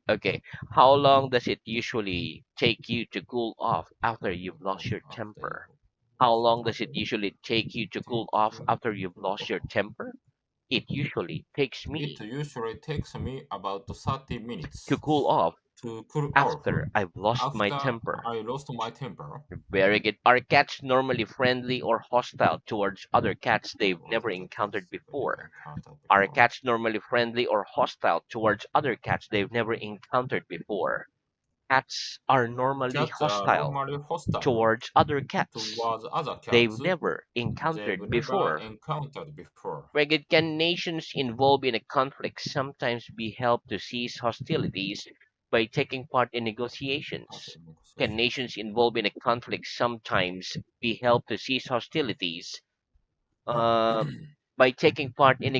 Okay. How long does it usually take you to cool off after you've lost off your after you temper? How long does it after usually take you to take cool off you after you've cool lost off. your temper? It usually takes It me usually takes me about 30 to minutes cool off to cool off after I've lost my after temper. I lost my temper. Very good. Are cats normally friendly or hostile towards other cats they've Towards never other encountered cats they've before? encountered Are before. cats normally friendly or hostile towards other cats they've never encountered before? Cats are normally Cats are hostile normally hostile towards other cats towards other they've cats never they've encountered never before. encountered before. Regard, can nations involved in a conflict sometimes be helped to cease hostilities by taking part in Part negotiations? in Can negotiations. nations involved in a conflict sometimes be helped to cease hostilities uh, by taking part in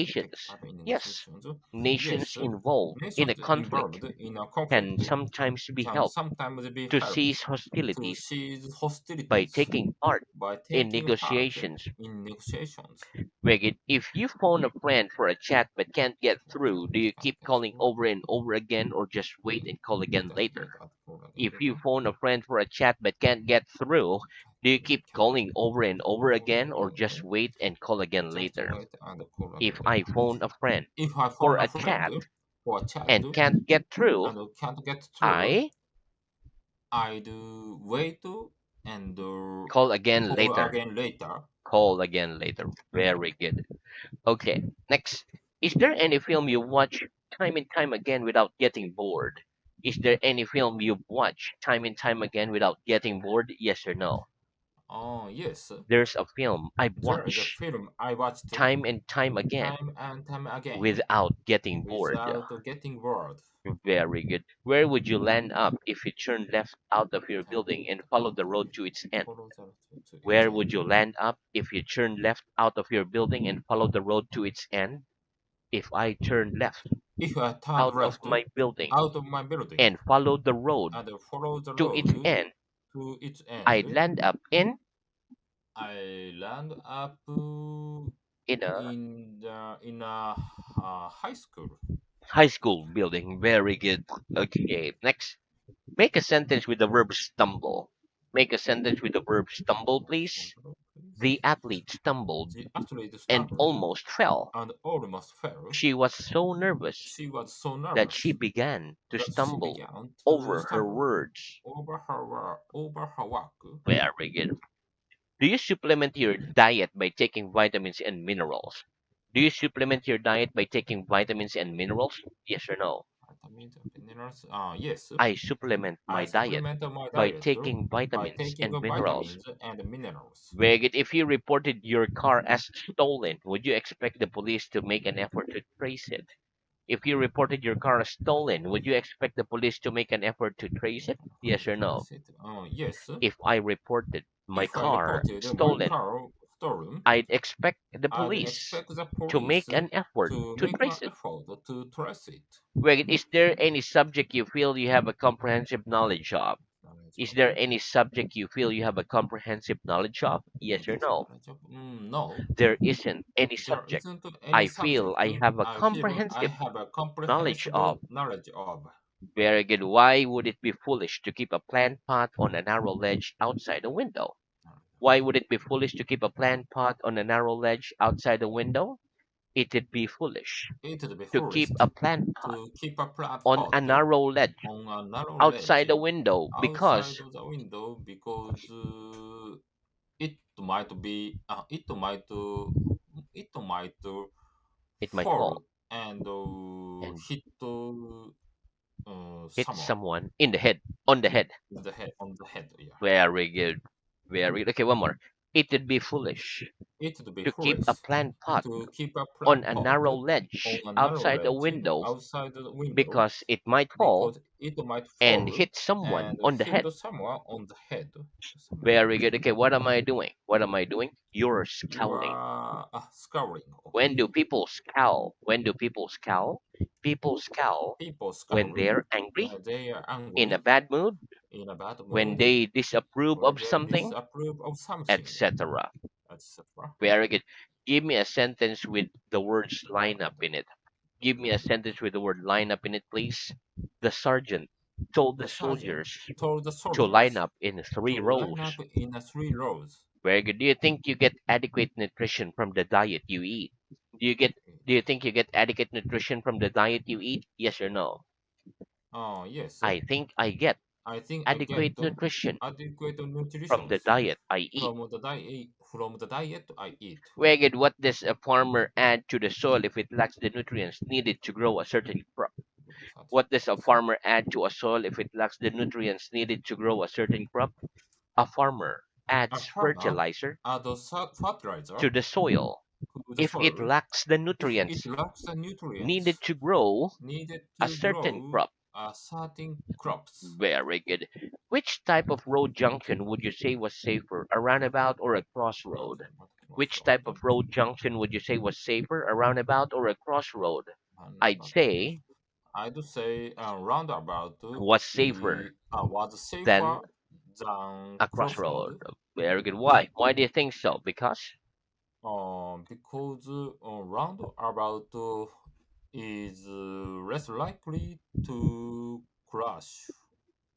Taking negotiations? part in Yes. negotiations. Nations Yes, involved in a nations conflict involved in a can conflict sometimes be can helped sometimes be to helped cease to hostilities cease by hostilities taking part by in taking part negotiations. in negotiations. Regit, if you phone a friend for a chat but can't get through, do you Can't keep get calling through. over and over again or just wait and call again Just later? wait at call again If you later. phone a friend for a chat but can't get through, do you keep Can't calling over and over call again or over just again. wait and call again Just later? wait and call again If I later. phone a friend If I for phone a a friend chat for a chat and can't get through, and can't get through, I I do wait and call again call later. again later. Call again later. Very good. Okay, next. Is there any film you watch time and time again without getting bored? Is there any film you've watched time and time again without getting bored? Yes or no? Oh, yes. There's a film I've There is a watched film I watched time and time again time and time again without getting bored. without getting bored. Very good. Where would you land up if you turn left out of your Turn building and follow out the of road it. to its end? Follow the to its Where end. would you land up if you turn left out of your building and follow the road to its end? If I turn left If I turn out of left my building out of my building and follow the road and follow the to its road end, to its I'd end, land up I land up in a in a high school. high school building. Very good. Okay, next. Make a sentence with the verb stumble. Make a sentence with the verb stumble, please. Example, please. The athlete stumbled The athlete and stumbled almost fell. and almost fell. She was so nervous She was so that she nervous began to that she stumble began to over her stumble words. over her work. Very good. Do you supplement your diet by taking vitamins and minerals? Do you supplement your diet by taking vitamins and minerals? Yes or no? Vitamins and minerals. Yes. I supplement I my diet supplement my by diet taking by vitamins taking and minerals. vitamins and minerals. Very good. If you reported your car as stolen, would you expect the police to make an effort to trace it? If you reported your car as stolen, would you expect the police to make an effort to trace it? Yes or no? Trace it. Yes. If I reported my If I car reported my stolen, car stolen, I'd expect the I'd police expect the to police make an effort to to make an trace it. effort to trace it. Well, is there any subject you feel you have a comprehensive knowledge of? Knowledge Is of. there any subject you feel you have a comprehensive knowledge of? Yes or Comprehensive no? knowledge of. No, There isn't any there subject isn't any I feel subject I have a I feel I comprehensive have a knowledge comprehensive of. knowledge of. Very good. Why would it be foolish to keep a plant pot on a narrow ledge outside a window? Why would it be foolish to keep a plant pot on a narrow ledge outside a window? It would be foolish It would be to keep foolish a plant pot to keep a plant on a pot narrow ledge on a narrow ledge outside a window outside because of the window because it might be it might it might fall fall and and hit someone someone in the head, on the head. in the head on the head. Yeah, Very good. Very good. Okay, one more. It would be foolish it would be to keep a foolish plant pot to keep a on plant a pot narrow on ledge a narrow outside a ledge window outside the window because it might fall because it might and fall hit someone and on the hit head. someone on the head. Someone on Very the good. head. Okay, what am I doing? What am I doing? You're You scowling. are scouring. When Okay. do people scowl? When do people scowl? People scowl People when scowl they're angry, when they are in a angry, bad mood, in a bad when mood, they disapprove when of they something, disapprove of something, etc. etc. Very good. Give me a sentence with the words line up in it. Give me a sentence with the word line up in it, please. The sergeant told the The sergeant soldiers told the to line soldiers up in to three line rows. up in a three rows. Very good. Do you think you get adequate nutrition from the diet you eat? Do you get do you think you get adequate nutrition from the diet you eat? Yes or no? Yes, I think I get I think I get adequate nutrition adequate from nutrition the diet I eat. from the diet I eat. Very good. What does a farmer add to the soil if it lacks the nutrients needed to grow a certain crop? What does a farmer add to a soil if it lacks the nutrients needed to grow a certain crop? A farmer A adds farmer fertilizer adds to fertilizer the soil to the if it soil lacks the if it nutrients lacks the needed nutrients to grow needed a to certain grow crop. a certain crops. Very good. Which type of road junction would you say was safer, a roundabout or a crossroad? Which type Road, of road junction would you say was safer, a roundabout or a crossroad? I'd roundabout. say I do say a roundabout was safer was safer than than a crossroad. crossroad. Very good. Why? Why do you think so? Because Because roundabout is less likely to crash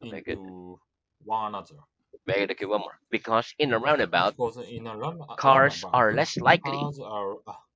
very good. into one another. Very good. Okay, one more. Because in a roundabout, Because in a cars roundabout, are less likely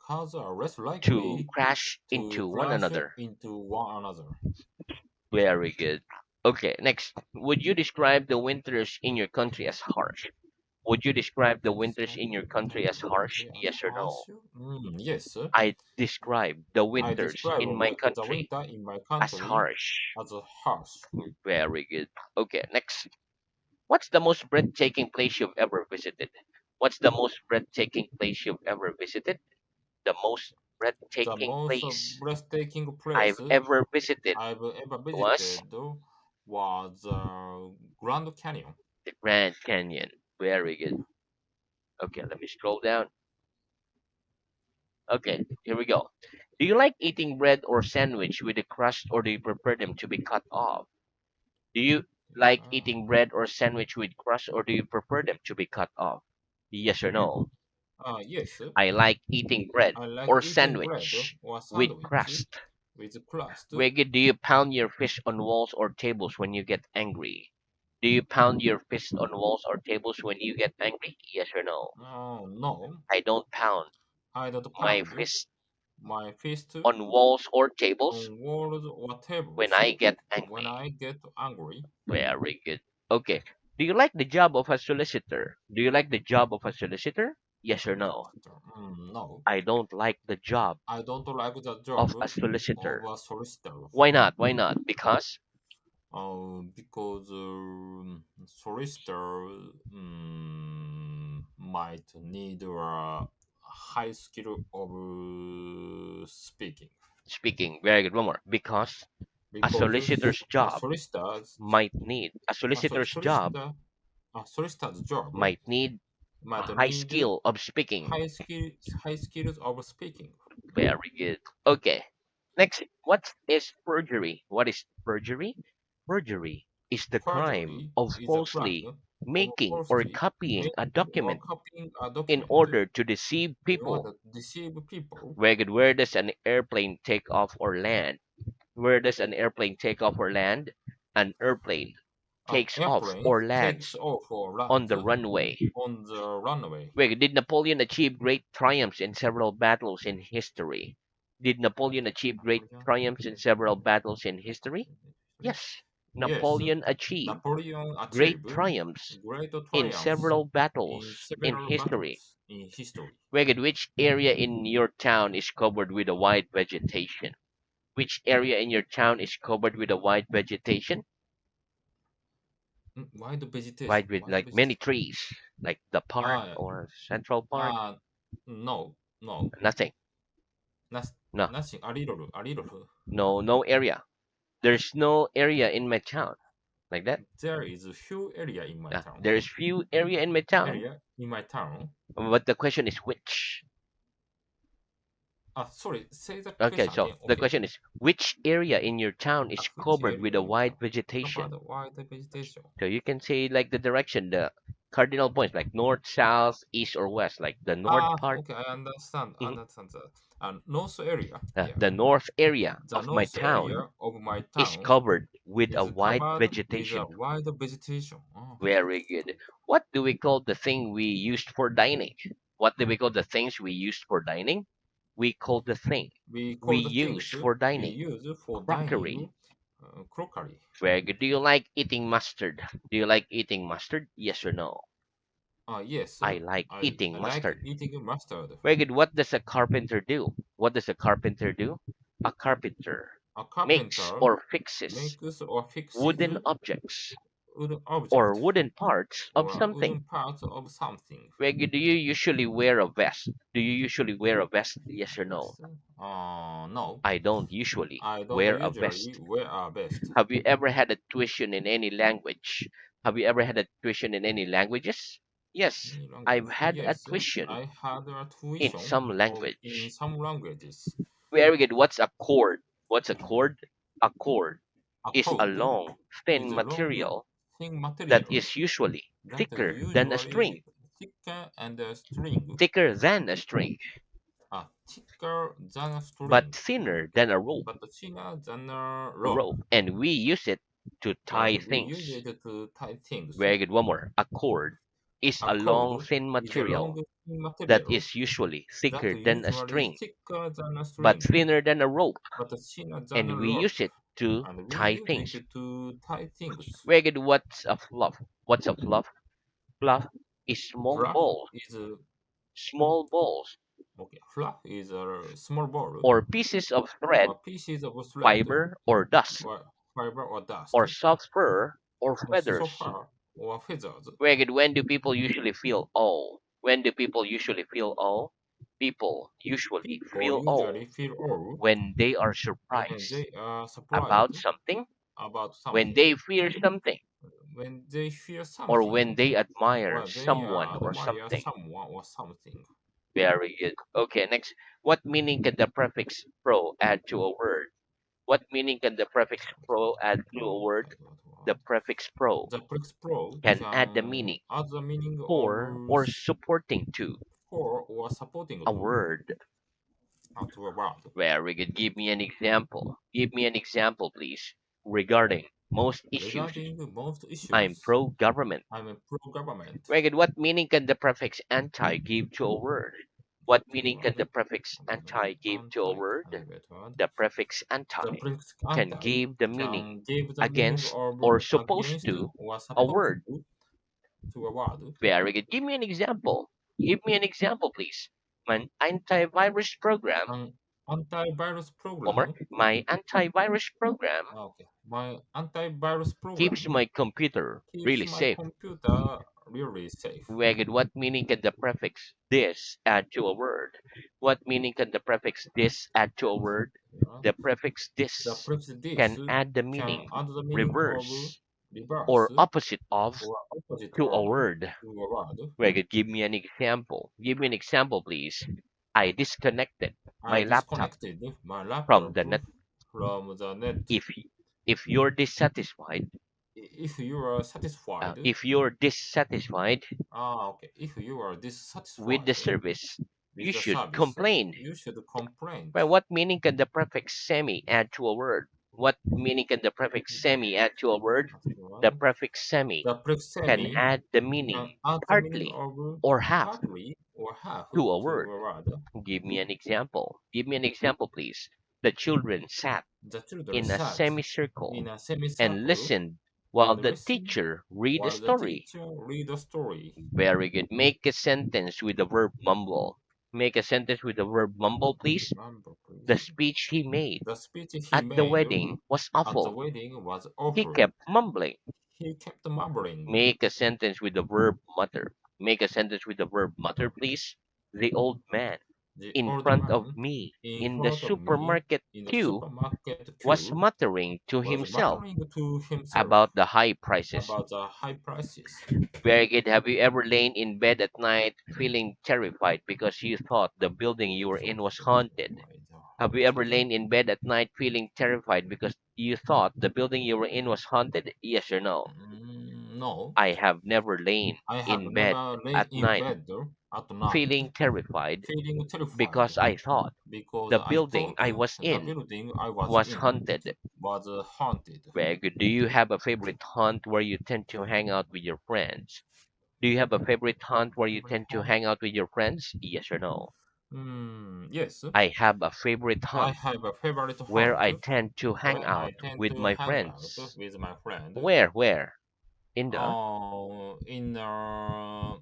cars are less to likely crash to into one crash another. into one another. Very good. Okay, next. Would you describe the winters in your country as harsh? Would you describe the winters Describe in your the winter country in as your harsh? country as Yes or no? harsh? Yes. I describe the I winters describe in my the country winter in my as country harsh. as harsh. Very good. Okay, next. What's the most breathtaking place you've ever visited? What's the most breathtaking place you've ever visited? The most The breathtaking most place breathtaking I've place ever visited I've ever was visited was Grand Canyon. the Grand Canyon. Very good. Okay, let me scroll down. Okay, here we go. Do you like eating bread or sandwich with a crust or do you prefer them to be cut off? Do you like Uh, eating bread or sandwich with crust or do you prefer them to be cut off? Yes or no? yes, I like eating bread I like or eating bread sandwich or with sandwich crust. with crust. Where do you pound your fist on walls or tables when you get angry? Do you pound your fist on walls or tables when you get angry? Yes or no? No, I don't pound I don't my pound fist my fist on walls or tables on walls or when tables I get when angry. I get angry. Very good. Okay. Do you like the job of a solicitor? Do you like the job of a solicitor? Yes or no? No, I don't like the job I don't like the of job a of solicitor. a solicitor. Why not? Why not? Because Because solicitor might need a high skill of speaking. speaking, very good. One more. Because a Because solicitor's job a a so- solicitor's job solicitor, a solicitor's job might need a might high need skill of speaking. high skills of speaking. Very good. Okay. Next, what is perjury? What is perjury? Perjury is the crime Perjury of is a crime falsely of making or falsely copying a making or document copying a in document order to deceive in people. order to deceive people. Very good. Where does an airplane take off or land? Where does an airplane take off or land? An airplane An takes off airplane or takes lands off or on lands the runway. on the runway. Wait, did Napoleon achieve great triumphs in several battles in history? Did Napoleon achieve great Napoleon triumphs in several battles in history? achieved history. Yes. Yes, Napoleon achieved Napoleon great achieved triumphs great in triumphs several in battles in several history. battles in history. Wait, which area in your town is covered with a wide vegetation? Which area in your town is covered with a wide vegetation? Wide vegetation. Wide with Wide like many vegetation. trees, like the park Ah, or Central Park? ah, no, no, Nothing. Nas- No, nothing. A little. no area. There's no area in my town like that. There is a few area in my town. There's few area in my town, Area in my town. but the question is which. Sorry. Say the Okay, question so again. the Okay. question is which area in your town is Which covered area with a in your wide town is vegetation? covered wide vegetation? So you can say like the direction, the cardinal points like north, south, east, or west. Like the north Ah, part, okay, I understand. mhm, Understand that. And north area, yeah. the north area The of my north area town of my is town covered with a is wide covered with a vegetation. wide vegetation. Okay. Very good. What do we call the thing we used for dining? What do we call the things we used for dining? We call the thing We we call the used things for we dining use for crockery. dining crockery. Very good. Do you like eating mustard? Do you like eating mustard? Yes or no? Yes, I like I eating like mustard. eating mustard. Very good. What does a carpenter do? What does a carpenter do? A carpenter A makes carpenter or fixes makes or fixes wooden objects wooden or object wooden parts of or something. wooden part of something. Very good. Do you usually wear a vest? Do you usually wear a vest? Yes or no? Yes. No, I don't usually I don't wear a usually vest. wear a vest. Have you ever had a tuition in any language? Have you ever had a tuition in any languages? Yes, Any I've language? had a Yes, tuition I had a in tuition some in language. some languages. Very good. What's a cord? What's a cord? A cord A is a code long, thin is a long, material thin that material is usually that is thicker than a usually string. thicker and a string, Thicker than a string, thicker than a but string, thinner okay, than a rope. but thinner than a A rope, rope. And we use it to tie and we use things. it to tie things. Very good. One more. A cord is A a long, code thin is a long material thin that material is usually that thicker is than a usually string, thicker than a but string, thinner than a rope. but thinner than a And we rope, use it to and we tie use things. it to tie things. Very good. What's a fluff? What's a fluff? Fluff is Fluff is a small balls, okay. Fluff is a small ball or pieces of thread, or pieces of thread fiber, or dust, or fiber or dust or soft fur, or or feathers. sofa or feathers. Very good. When do people usually feel awe? When do people usually feel awe? People usually People feel awe usually feel awe when they are when surprised they are surprised about something, about when something, they fear something, when they fear or something, when they admire or they someone or admire something. someone or something. Very good. Okay, next. What meaning can the prefix pro add to a word? What meaning can the prefix pro add to a word? The prefix pro The Prix Pro can add the can meaning add the meaning of for or supporting to for or supporting a to word. to a word. Very good. Give me an example. Give me an example, please, regarding most issues. Regarding most I'm issues, pro government. I'm a pro-government. Very good. What meaning can the prefix anti give to a word? What To meaning can word, the prefix anti give to a word? animate word. The prefix The anti prefix can anti give the meaning can give the meaning against of or supposed against to or a supposed word. to a word. Very good. Give me an example. Give me an example, please. My antivirus program. An antivirus One more. program. My antivirus program Okay, my antivirus keeps program my computer keeps really my safe. computer really safe. Very good. What meaning can the prefix this add to a word? What meaning can the prefix this add to a word? Yeah. The prefix The this prefix this can add the can meaning add the meaning of reverse reverse or opposite of or opposite to a of word. to a word. Very good. Give me an example. Give me an example, please. I disconnected I my laptop disconnected my from laptop the net. from the net. If if you're dissatisfied, If you are satisfied, if you're dissatisfied okay. If you are with the dissatisfied service, with you the should service, complain. you should complain. Right? What meaning can the prefix semi add to a word? What meaning can the prefix semi add to a word? The prefix semi The prefix can semi add the can meaning add the meaning partly of or half partly or half to a to word. a word. Give me an example. Give me an example, please. The children sat The children in a sat semicircle in a and semicircle listened while and the listened teacher read a while the story. teacher read a story. Very good. Make a sentence with the verb mumble. Make a sentence with the verb mumble, please. Remember, The please. speech he made The speech he at the made wedding was at the awful. wedding was He awful. kept mumbling. He kept mumbling. Make a sentence with the verb mutter. Make a sentence with the verb mutter, please. The old man The in old front of man me in in the front of me supermarket in the queue supermarket was queue muttering to was himself muttering to himself about the high prices. about the high prices. Very good. Have you ever lain in bed at night feeling terrified because you thought the building you were in was haunted? Have you ever Haunted. lain in bed at night feeling terrified because you thought the building you were in was haunted? Yes or no? No, I have never lain I have in bed never lain at in night bed at night feeling terrified feeling terrified because I thought because the I building thought I was the in building I was was in haunted. was haunted. Very good. Do you have a favorite haunt where you tend to hang out with your friends? Do you have a favorite haunt where you Favorite tend to haunt? hang out with your friends? Yes or no? Yes, I have a favorite I haunt have a favorite where haunt I tend to hang where I out tend with to my hang out friends. with my friend Where? In the in uh,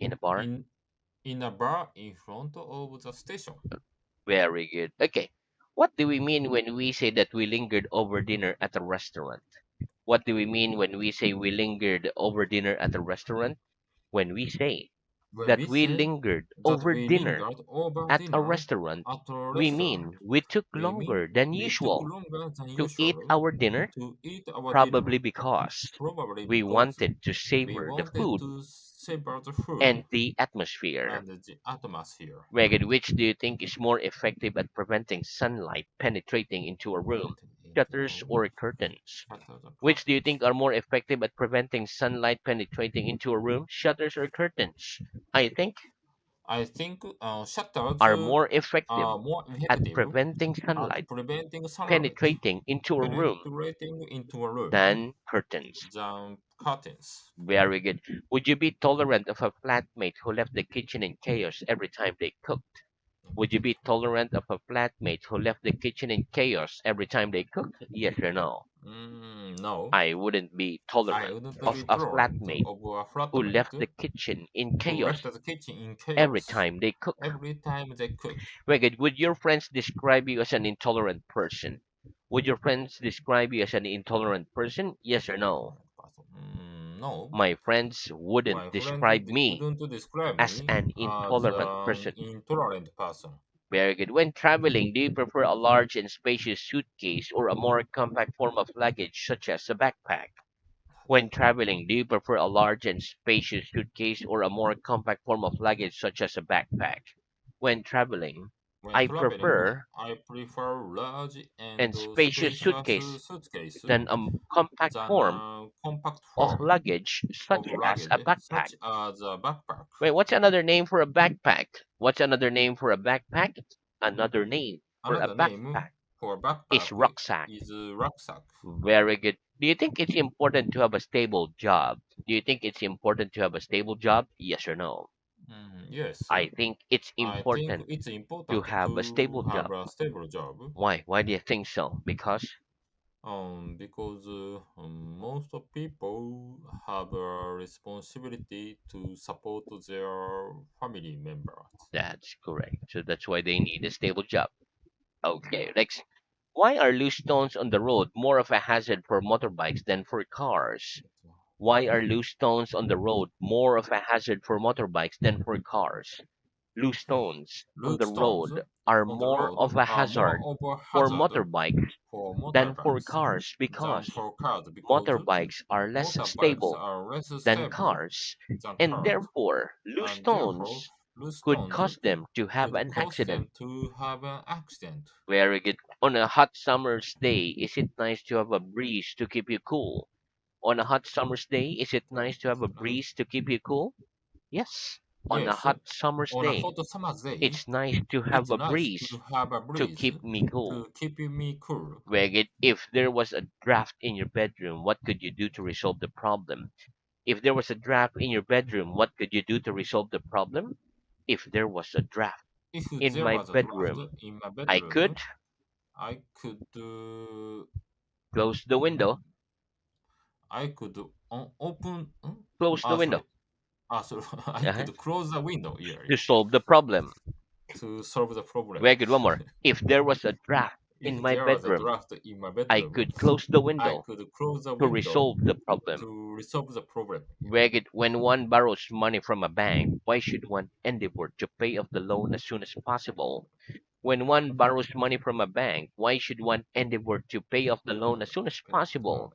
in a bar? in in a bar in front of the station. Very good. Okay. What do we mean when we say that we lingered over dinner at a restaurant? What do we mean when we say we lingered over dinner at a restaurant? When we say When that we we say lingered that over we dinner lingered over at a dinner restaurant, at a we restaurant, mean we took we mean longer than we took usual longer than to eat usual our dinner, to eat our dinner, probably because probably we because wanted to we savor the wanted food to savor the food and the atmosphere. and the atmosphere. Ragged, which do you think is more effective at preventing sunlight penetrating into a room? Preventing into Shutters our or curtains? shutter the Which do you curtains. think are more effective at preventing sunlight penetrating into a room? Shutters or curtains? I think I think shutters are more effective are more at effective preventing at sunlight preventing sunlight penetrating into a room penetrating into a room than curtains. than curtains. Very good. Would you be tolerant of a flatmate who left the kitchen in chaos every time they cooked? Would you be tolerant of a flatmate who left the kitchen in chaos every time they cooked? Yes or no? No, I wouldn't be I tolerant wouldn't of be a tolerant flatmate of a who left the flatmate kitchen in who left chaos the kitchen in every chaos time they cook. every time they cooked. Very good. Would your friends describe you as an intolerant person? Would your friends describe you as an intolerant person? Yes or no? Intolerant person. No, My friends wouldn't my friend describe me wouldn't describe as me an as intolerant an person. intolerant person. Very good. When traveling, do you prefer a large and spacious suitcase or a more compact form of luggage, such as a backpack? When traveling, do you prefer a large and spacious suitcase or a more compact form of luggage, such as a backpack? When traveling, When I traveling, prefer I prefer large a and spacious spacious suitcase suitcase than a compact than form a compact of form luggage, of such as a luggage backpack. such as a backpack. Wait, what's another name for a backpack? What's another name for a backpack? Another name for a Another name backpack for is backpack rucksack. is rucksack. Very good. Do you think it's important to have a stable job? Do you think it's important to have a stable job? Yes or no? Yes, I think it's I think important it's to important have a stable to have job. a stable job. Why? Why do you think so? Because Because most of people have a responsibility to support their family members. that's correct. So that's why they need a stable job. Yeah. Okay, next. Why are loose stones on the road more of a hazard for motorbikes than for cars? Why are loose stones on the road more of a hazard for motorbikes than for cars? Loose stones on Loose the stones road are on the more road of a are more hazard of a for hazard motorbikes for than for motorbikes cars than because for cars because motorbikes are less motorbikes stable are less than stable cars, than and cars, therefore loose and therefore stones loose could stones cause them to have could an cause accident. them to have an accident. Very good. On a hot summer's day, is it nice to have a breeze to keep you cool? On a hot summer's day, is it nice to have a breeze to keep you cool? Yes. On a Yes, hot summer's on a day, hot summer's day, it's nice to have it's a nice breeze to have a to breeze keep me cool. to keep me cool. Very if there was a draft in your bedroom, what could you do to resolve the problem? If there was a draft in your bedroom, what could you do to resolve the problem? If there was a draft If in there my was a draft bedroom, in my I bedroom, could I could close the window, I could open. close the window Sorry. Sorry. I uh could close the window. Yeah, to yeah. solve the problem. To solve the problem. Very good. One more. If there was a draft in If my there was a bedroom, draft in my I bedroom, could close the I window could close the to window resolve the problem. to resolve the problem. Yeah. Very good. When one borrows money from a bank, why should one endeavor to pay off the loan as soon as possible? When one borrows money from a bank, why should one endeavor to pay off the loan as soon as possible?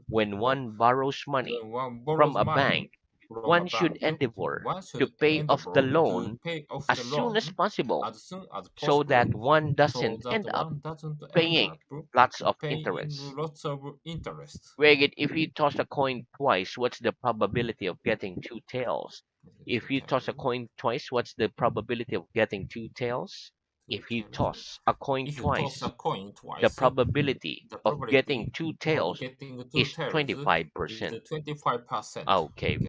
When one borrows money When one from borrows a money bank, from a One should bank, endeavor one to should pay off the endeavor to loan pay off as the soon as loan possible as soon as so possible that one so doesn't that end up one doesn't end paying up lots of paying interest. lots of interest. Where if you toss a coin twice, what's the probability of getting two tails? Two If you toss a tails, coin twice, what's the probability of getting two tails? two If you tails. toss a coin If you toss a twice, coin the twice, probability the of getting probability two of tails getting two is tails is 25%. 25%. Okay,